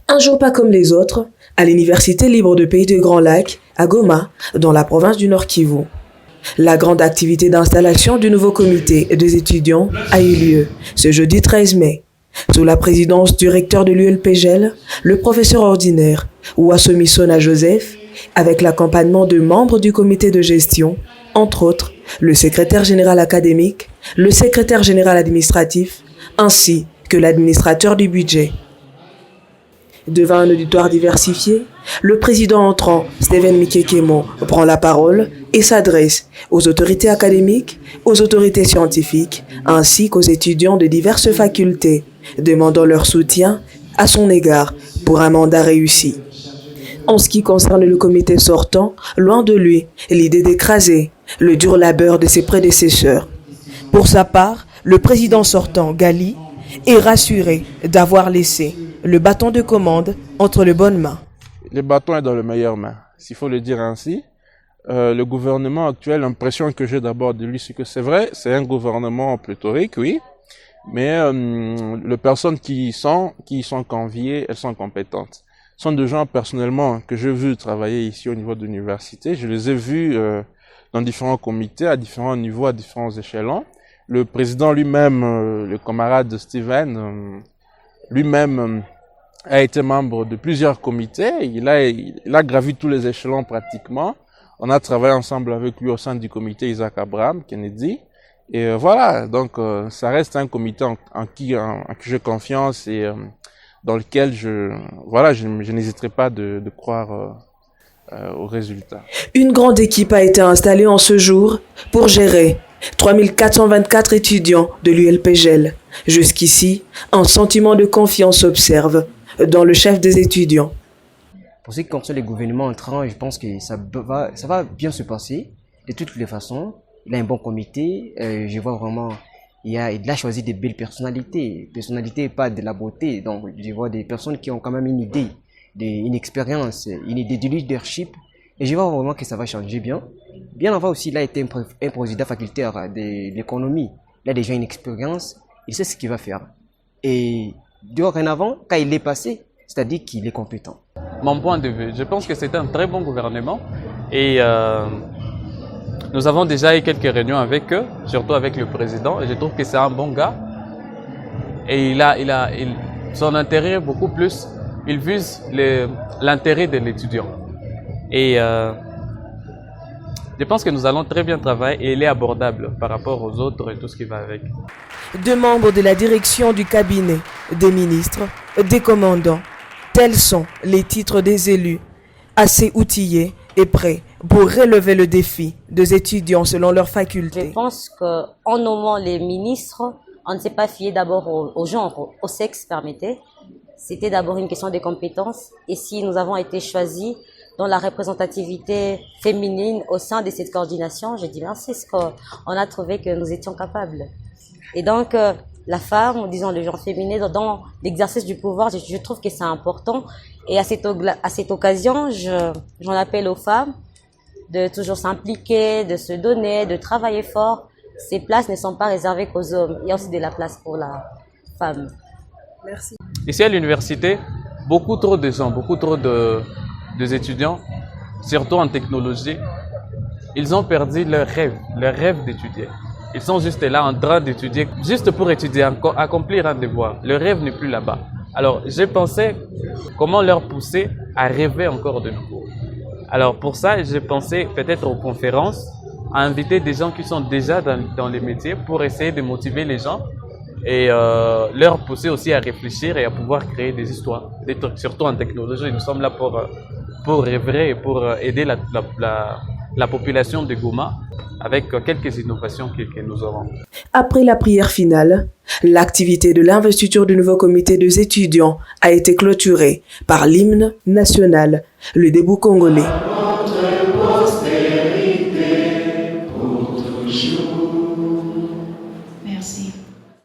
Un jour pas comme les autres, à l'Université libre de Pays de Grand Lac, à Goma, dans la province du Nord Kivu. La grande activité d'installation du nouveau comité des étudiants a eu lieu ce jeudi 13 mai. Sous la présidence du recteur de l'ULPGL, le professeur ordinaire Ouassomisona Joseph, avec l'accompagnement de membres du comité de gestion, entre autres le secrétaire général académique, le secrétaire général administratif, ainsi que l'administrateur du budget. Devant un auditoire diversifié, le président entrant, Steven Mikekemo, prend la parole et s'adresse aux autorités académiques, aux autorités scientifiques, ainsi qu'aux étudiants de diverses facultés, demandant leur soutien à son égard pour un mandat réussi. En ce qui concerne le comité sortant, loin de lui l'idée d'écraser le dur labeur de ses prédécesseurs. Pour sa part, le président sortant, Gali, est rassuré d'avoir laissé le bâton de commande entre les bonnes mains. Le bâton est dans les meilleures mains, s'il faut le dire ainsi. Le gouvernement actuel, l'impression que j'ai d'abord de lui, c'est que c'est vrai, c'est un gouvernement pléthorique, oui, mais les personnes qui y sont conviées, elles sont compétentes. Ce sont des gens personnellement que j'ai vu travailler ici au niveau de l'université. Je les ai vus dans différents comités, à différents niveaux, à différents échelons. Le président lui-même, le camarade de Steven, lui-même a été membre de plusieurs comités. Il a gravi tous les échelons pratiquement. On a travaillé ensemble avec lui au sein du comité Isaac Abraham Kennedy. Et voilà, donc ça reste un comité en qui j'ai confiance et dans lequel je n'hésiterai pas de croire aux résultats. Une grande équipe a été installée en ce jour pour gérer 3424 étudiants de l'ULPGL. Jusqu'ici, un sentiment de confiance s'observe dans le chef des étudiants. Pour ce qui concerne les gouvernements entrants, je pense que ça va bien se passer. De toutes les façons, il a un bon comité. Je vois vraiment, il a choisi des belles personnalités. Personnalité, pas de la beauté. Donc, je vois des personnes qui ont quand même une idée, une expérience, une idée de leadership. Et je vois vraiment que ça va changer bien. Bien avant aussi, il a été un président facultaire de l'économie. Il a déjà une expérience, il sait ce qu'il va faire. Et dorénavant, quand il est passé, c'est-à-dire qu'il est compétent. Mon point de vue, je pense que c'est un très bon gouvernement et nous avons déjà eu quelques réunions avec eux, surtout avec le président, et je trouve que c'est un bon gars. Et son intérêt beaucoup plus, il vise l'intérêt de l'étudiant. Et je pense que nous allons très bien travailler et il est abordable par rapport aux autres et tout ce qui va avec. Deux membres de la direction du cabinet, des ministres, des commandants, tels sont les titres des élus, assez outillés et prêts pour relever le défi des étudiants selon leur faculté. Je pense qu'en nommant les ministres, on ne s'est pas fié d'abord au genre, au sexe, permettez. C'était d'abord une question de compétences. Et si nous avons été choisis dans la représentativité féminine au sein de cette coordination, je dis merci, parce qu'on a trouvé que nous étions capables. Et donc, la femme, ou disons le genre féminin, dans l'exercice du pouvoir, je trouve que c'est important. Et à cette occasion, j'en appelle aux femmes de toujours s'impliquer, de se donner, de travailler fort. Ces places ne sont pas réservées qu'aux hommes. Il y a aussi de la place pour la femme. Merci. Ici à l'université, beaucoup trop de gens, beaucoup trop des étudiants, surtout en technologie, ils ont perdu leur rêve d'étudier. Ils sont juste là en train d'étudier, juste pour étudier, accomplir un devoir. Le rêve n'est plus là-bas. Alors, j'ai pensé comment leur pousser à rêver encore de nouveau. Alors, pour ça, j'ai pensé peut-être aux conférences, à inviter des gens qui sont déjà dans les métiers pour essayer de motiver les gens et leur pousser aussi à réfléchir et à pouvoir créer des histoires, des trucs, surtout en technologie. Nous sommes là pour rêver et pour aider la population de Goma avec quelques innovations que nous aurons. Après la prière finale, l'activité de l'investiture du nouveau comité des étudiants a été clôturée par l'hymne national, le debout congolais.